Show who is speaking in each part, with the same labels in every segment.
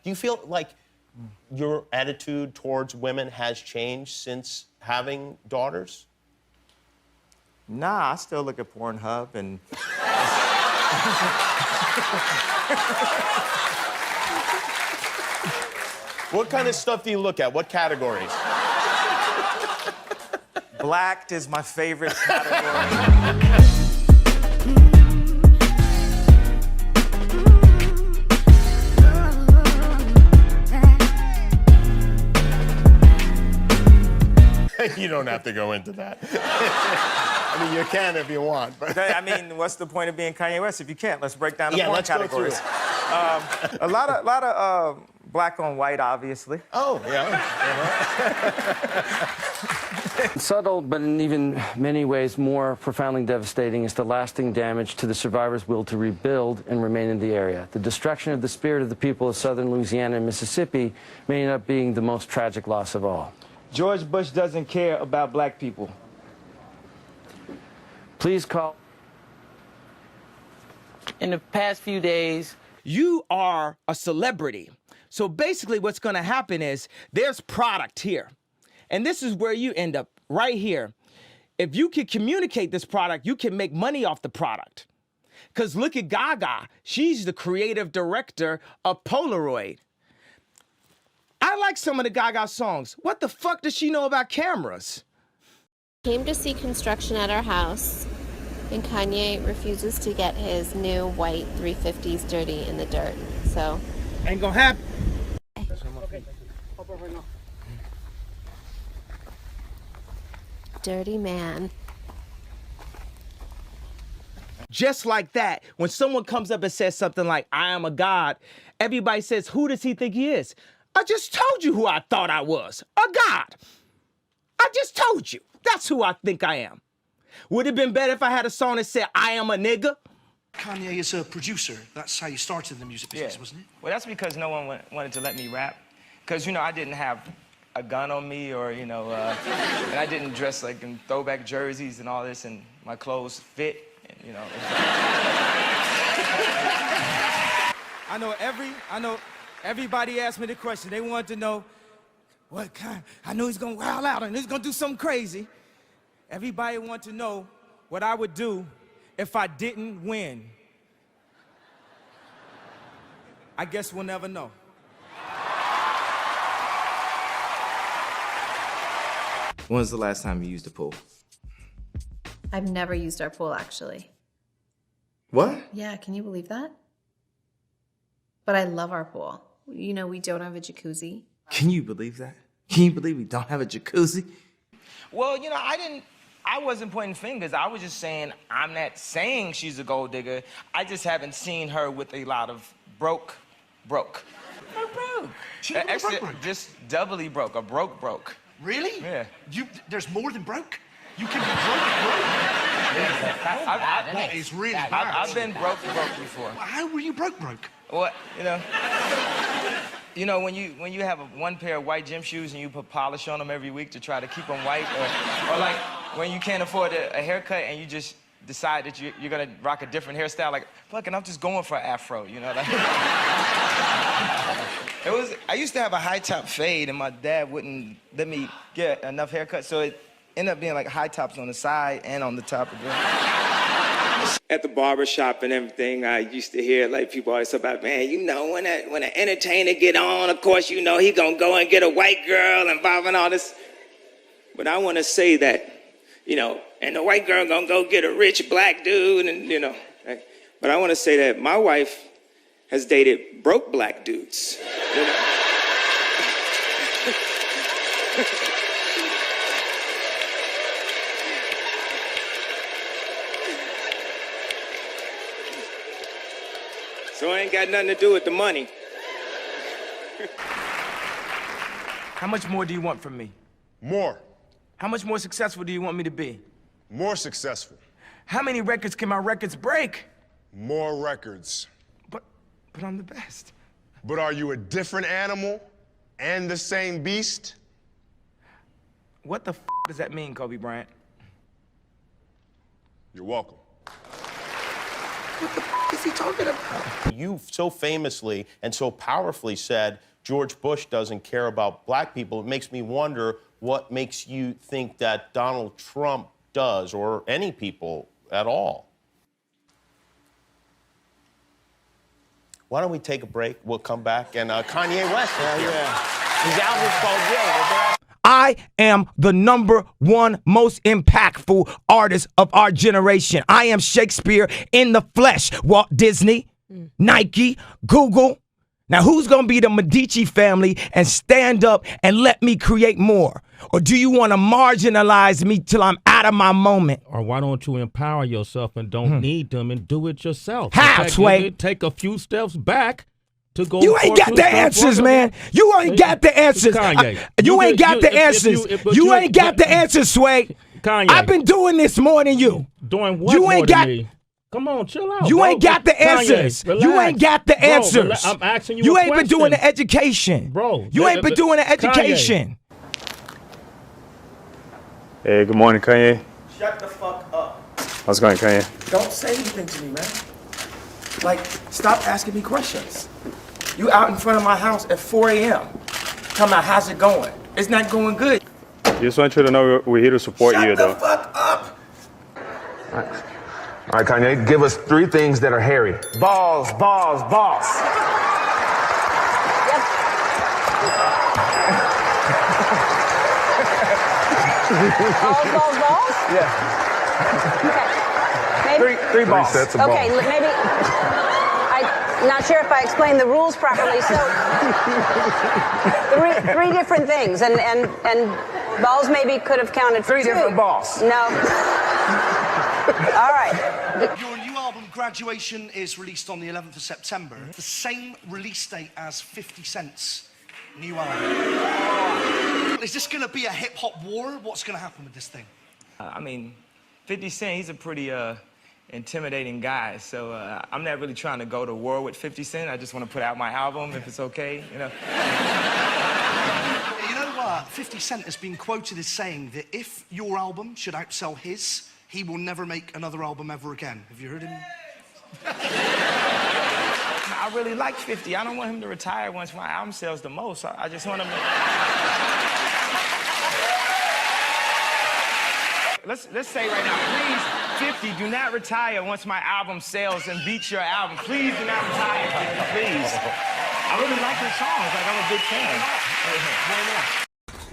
Speaker 1: Do you feel like your attitude towards women has changed since having daughters?
Speaker 2: Nah, I still look at Pornhub and...
Speaker 1: What kind of stuff do you look at? What categories?
Speaker 2: Blacked is my favorite category.
Speaker 1: You don't have to go into that. I mean, you can if you want, but...
Speaker 2: I mean, what's the point of being Kanye West if you can't? Let's break down the porn
Speaker 1: let's
Speaker 2: categories.
Speaker 1: Go through it.
Speaker 2: A lot of black on white, obviously.
Speaker 1: Oh, yeah.
Speaker 3: Subtle, but in even many ways more profoundly devastating, is the lasting damage to the survivors' will to rebuild and remain in the area. The destruction of the spirit of the people of southern Louisiana and Mississippi may end up being the most tragic loss of all.
Speaker 4: George Bush doesn't care about black people.
Speaker 3: Please call.
Speaker 5: In the past few days,
Speaker 6: you are a celebrity. So basically what's going to happen is there's product here. And this is where you end up, right here. If you can communicate this product, you can make money off the product. Because look at Gaga. She's the creative director of Polaroid. I like some of the Gaga songs. What the fuck does she know about cameras?
Speaker 7: Came to see construction at our house, and Kanye refuses to get his new white 350s dirty in the dirt. So
Speaker 6: ain't gonna happen.
Speaker 7: Dirty man.
Speaker 6: Just like that, when someone comes up and says something like, I am a god, everybody says, who does he think he is? I just told you who I thought I was, a god. I just told you. That's who I think I am. Would it have been better if I had a song that said, I am a nigga?
Speaker 8: Kanye is a producer. That's how you started in the music business, wasn't it?
Speaker 4: Well, that's because no one wanted to let me rap. Because, you know, I didn't have a gun on me or, you know, and I didn't dress like in throwback jerseys and all this, and my clothes fit, and, you know.
Speaker 9: I know everybody asked me the question. They wanted to know what kind. I know he's gonna wild out and he's gonna do something crazy. Everybody wanted to know what I would do if I didn't win. I guess we'll never know.
Speaker 2: When was the last time you used a pool?
Speaker 10: I've never used our pool, actually.
Speaker 2: What?
Speaker 10: Yeah, can you believe that? But I love our pool. You know, we don't have a jacuzzi.
Speaker 2: Can you believe that? Can you believe we don't have a jacuzzi?
Speaker 4: Well, you know, I wasn't pointing fingers. I was just saying, I'm not saying she's a gold digger. I just haven't seen her with a lot of broke.
Speaker 8: She never broke.
Speaker 4: Just doubly broke, or broke.
Speaker 8: Really?
Speaker 4: Yeah.
Speaker 8: There's more than broke? You can be broke.
Speaker 4: That
Speaker 8: is really bad.
Speaker 4: I've been broke before.
Speaker 8: How were you broke?
Speaker 4: Well, you know, when you have one pair of white gym shoes and you put polish on them every week to try to keep them white, or like when you can't afford a haircut and you just decide that you're gonna rock a different hairstyle, like, fuck it, I'm just going for an afro, you know? Like, I used to have a high top fade and my dad wouldn't let me get enough haircut, so it ended up being like high tops on the side and on the top of it.
Speaker 11: At the barber shop and everything, I used to hear like people always talk about, man, you know, when an entertainer get on, of course, you know, he gonna go and get a white girl and blah, and all this. But I wanna say that, you know, and the white girl gonna go get a rich black dude and, you know. Right? But I wanna say that my wife has dated broke black dudes. You know? So it ain't got nothing to do with the money.
Speaker 4: How much more do you want from me?
Speaker 12: More.
Speaker 4: How much more successful do you want me to be?
Speaker 12: More successful.
Speaker 4: How many records can my records break?
Speaker 12: More records.
Speaker 4: But I'm the best.
Speaker 12: But are you a different animal and the same beast?
Speaker 4: What the f does that mean, Kobe Bryant?
Speaker 12: You're welcome.
Speaker 9: What the f is he talking about?
Speaker 1: You so famously and so powerfully said George Bush doesn't care about black people. It makes me wonder what makes you think that Donald Trump does, or any people at all. Why don't we take a break? We'll come back, and Kanye West is here. His album is called Yo.
Speaker 9: I am the #1 most impactful artist of our generation. I am Shakespeare in the flesh. Walt Disney, Nike, Google. Now, who's going to be the Medici family and stand up and let me create more? Or do you want to marginalize me till I'm out of my moment?
Speaker 13: Or why don't you empower yourself and don't need them and do it yourself?
Speaker 9: How, Sway?
Speaker 13: Take a few steps back to go.
Speaker 9: You ain't got the answers, man. You ain't got the answers. You ain't got the answers. You ain't got the answers, Sway.
Speaker 13: Kanye.
Speaker 9: I've been doing this more than you.
Speaker 13: Doing what
Speaker 9: You ain't got.
Speaker 13: me? Come on, chill out.
Speaker 9: You
Speaker 13: bro.
Speaker 9: ain't got the answers.
Speaker 13: Kanye,
Speaker 9: You ain't got the answers.
Speaker 13: I'm asking you.
Speaker 9: You
Speaker 13: a
Speaker 9: ain't been
Speaker 13: question.
Speaker 9: doing the education,
Speaker 13: bro.
Speaker 9: You ain't been doing the education.
Speaker 14: Hey, good morning, Kanye.
Speaker 9: Shut the fuck up.
Speaker 14: How's it going, Kanye?
Speaker 9: Don't say anything to me, man. Like, stop asking me questions. You out in front of my house at 4 a.m. Come out, how's it going? It's not going good.
Speaker 14: Just want you to know we're here to support you, though.
Speaker 9: Shut the fuck up.
Speaker 12: All right, Kanye, give us 3 things that are hairy.
Speaker 9: Balls, balls, balls.
Speaker 15: Balls, balls, balls?
Speaker 9: Yeah.
Speaker 15: Okay. Maybe,
Speaker 9: Three balls.
Speaker 12: Sets of
Speaker 15: okay,
Speaker 12: balls.
Speaker 15: maybe. I'm not sure if I explained the rules properly. So, three different things, and balls maybe could have counted for
Speaker 9: 3 different balls.
Speaker 15: No. All right.
Speaker 8: Your new album, Graduation, is released on the 11th of September. The same release date as 50 Cent's new album. Is this going to be a hip-hop war? What's going to happen with this thing?
Speaker 4: I mean, 50 Cent, he's a pretty intimidating guy, so I'm not really trying to go to war with 50 Cent. I just want to put out my album if it's okay, you know.
Speaker 8: You know what? 50 Cent has been quoted as saying that if your album should outsell his, he will never make another album ever again. Have you heard him?
Speaker 4: I really like 50. I don't want him to retire once my album sells the most. I just want him to... Let's say right now, please, 50, do not retire once my album sells and beats your album. Please do not retire, please. I really like your songs. Like, I'm a big fan.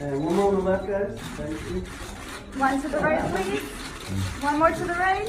Speaker 16: And one more on the left, guys. Thank you.
Speaker 15: One to the right, please. One more to the right.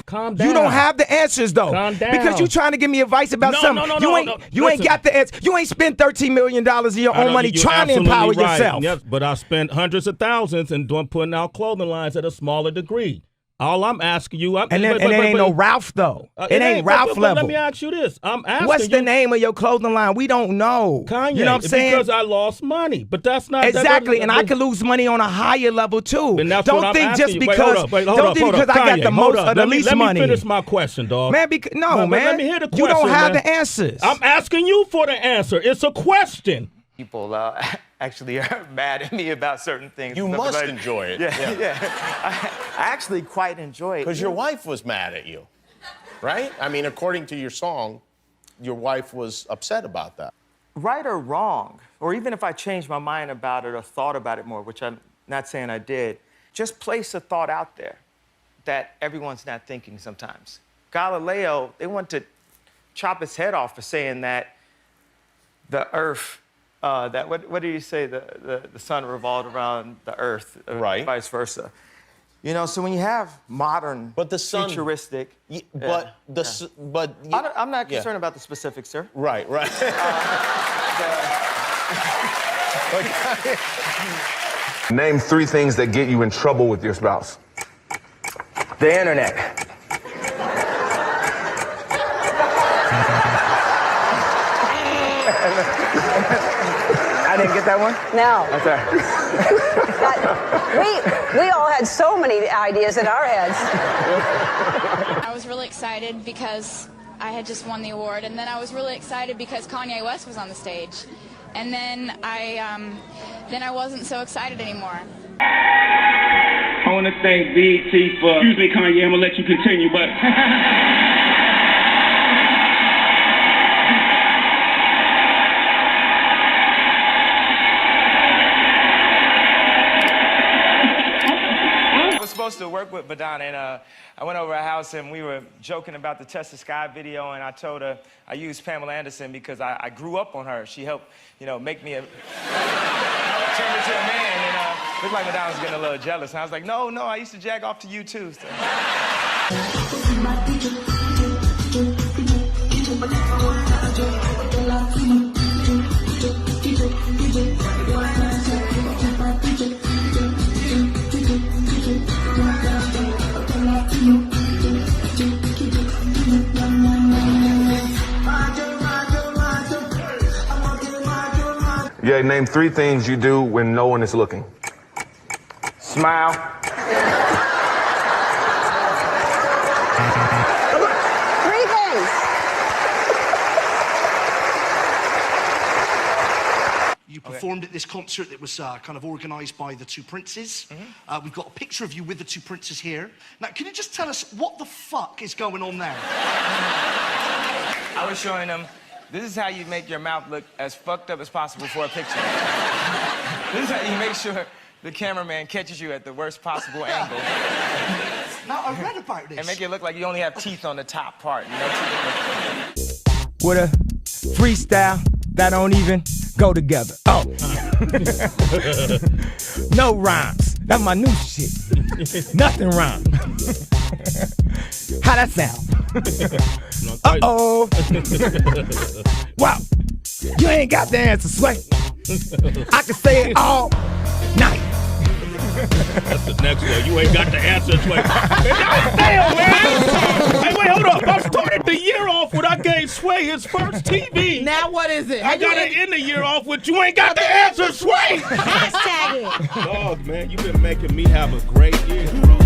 Speaker 13: Calm down.
Speaker 9: You don't have the answers though.
Speaker 13: Calm down.
Speaker 9: Because you trying to give me advice about something. You ain't
Speaker 13: Listen.
Speaker 9: got the answer. You ain't spent $13 million of your own money
Speaker 13: You're
Speaker 9: trying to empower
Speaker 13: absolutely right.
Speaker 9: yourself.
Speaker 13: Yes, but I spent hundreds of thousands and putting out clothing lines at a smaller degree. All I'm asking you,
Speaker 9: And it ain't no Ralph though. It ain't Ralph level.
Speaker 13: Let me ask you this. I'm asking
Speaker 9: What's the name of your clothing line? We don't know.
Speaker 13: Kanye,
Speaker 9: you know what I'm saying?
Speaker 13: Because I lost money, but that's not
Speaker 9: exactly. And I could lose money on a higher level too.
Speaker 13: And that's
Speaker 9: don't
Speaker 13: what I'm
Speaker 9: think
Speaker 13: asking
Speaker 9: just
Speaker 13: you.
Speaker 9: because
Speaker 13: Wait, hold
Speaker 9: don't
Speaker 13: up,
Speaker 9: think
Speaker 13: hold
Speaker 9: because
Speaker 13: up.
Speaker 9: I got
Speaker 13: Kanye,
Speaker 9: the most or the least money.
Speaker 13: Let me finish my question, dog.
Speaker 9: Man, man.
Speaker 13: Let me hear the question.
Speaker 9: You don't have
Speaker 13: man.
Speaker 9: the answers.
Speaker 13: I'm asking you for the answer. It's a question.
Speaker 2: People actually are mad at me about certain things.
Speaker 1: You must enjoy it.
Speaker 2: Yeah. I actually quite enjoy it.
Speaker 1: Because your wife was mad at you, right? I mean, according to your song, your wife was upset about that.
Speaker 2: Right or wrong, or even if I changed my mind about it or thought about it more, which I'm not saying I did, just place a thought out there that everyone's not thinking sometimes. Galileo, they want to chop his head off for saying that the earth, what do you say, the sun revolved around the earth,
Speaker 1: right?
Speaker 2: Vice versa. You know, so when you have modern,
Speaker 1: but the sun,
Speaker 2: futuristic,
Speaker 1: I'm
Speaker 2: not concerned about the specifics, sir.
Speaker 1: Right.
Speaker 12: Name 3 things that get you in trouble with your spouse.
Speaker 9: The internet. I didn't get that one?
Speaker 15: No.
Speaker 9: Okay.
Speaker 15: We all had so many ideas in our heads.
Speaker 17: I was really excited because I had just won the award, and then I was really excited because Kanye West was on the stage, and then I wasn't so excited anymore.
Speaker 18: want to thank BET for, excuse me, Kanye, I'm going to let you continue, but...
Speaker 4: I was supposed to work with Madonna, and I went over her house, and we were joking about the Test the Sky video, and I told her I used Pamela Anderson because I grew up on her. She helped, you know, make me turn me to a man, and looked like Madonna was getting a little jealous. And I was like, no, I used to jack off to you, too. So.
Speaker 12: Yeah, name 3 things you do when no one is looking.
Speaker 4: Smile.
Speaker 15: Three things.
Speaker 8: You performed at this concert that was kind of organized by the 2 Princes. We've got a picture of you with the 2 Princes here. Now, can you just tell us what the fuck is going on there?
Speaker 4: I was showing them, this is how you make your mouth look as fucked up as possible for a picture. This is how you make sure the cameraman catches you at the worst possible angle.
Speaker 8: Now, I read about this.
Speaker 4: And make it look like you only have teeth on the top part. You know,
Speaker 9: With a freestyle that don't even go together. Oh. No rhymes. That's my new shit. Nothing rhymes. How that sound? Uh-oh. Wow. You ain't got the answer, Sway. I can say it all night.
Speaker 13: That's the next one. You ain't got the answer, Sway. Damn, man. Hey, wait, hold up. I started the year off when I gave Sway his first TV.
Speaker 6: Now what is it?
Speaker 13: I got to end the year off with you ain't got the answer, Sway.
Speaker 6: Hashtag it.
Speaker 13: Dog, man, you've been making me have a great year, bro.